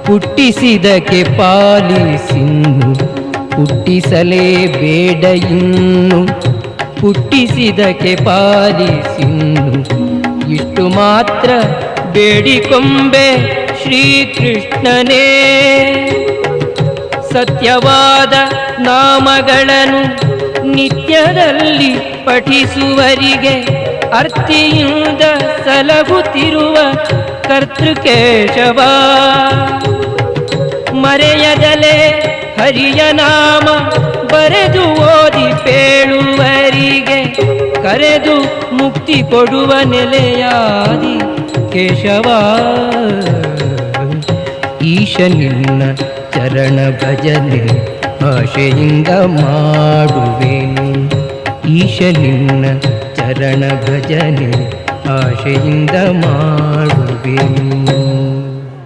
ಹುಟ್ಟಿಸಿದಕ್ಕೆ ಪಾಲಿಸಿನ್ನು ಹುಟ್ಟಿಸಲೇಬೇಡ ಇನ್ನು. ಹುಟ್ಟಿಸಿದಕ್ಕೆ ಪಾಲಿಸಿನ್ನು ಇಷ್ಟು ಮಾತ್ರ ಬೇಡಿಕೊಂಬೆ ಶ್ರೀಕೃಷ್ಣನೇ. ಸತ್ಯವಾದ ನಾಮಗಳನ್ನು ನಿತ್ಯದಲ್ಲಿ ಪಠಿಸುವರಿಗೆ ಅರ್ತಿಯಿಂದ ಸಲಹುತ್ತಿರುವ ಕರ್ತೃಕೇಶವ. ಮರೆಯದಲೇ ಹರಿಯ ನಾಮ ಬರೆದು ಓದಿ ಪೇಳುವರಿಗೆ ಕರೆದು ಮುಕ್ತಿ ಕೊಡುವ ನೆಲೆಯಾದಿ ಕೇಶವ. ಈಶ ನಿನ್ನ ಚರಣ ಭಜನೆ ಆಶೆಯಿಂದ ಮಾಡುವೆನು. ಈಶ ನಿನ್ನ ಚರಣ ಭಜನೆ ಆಶೆಯಿಂದ ಮಾಡುವೆನು.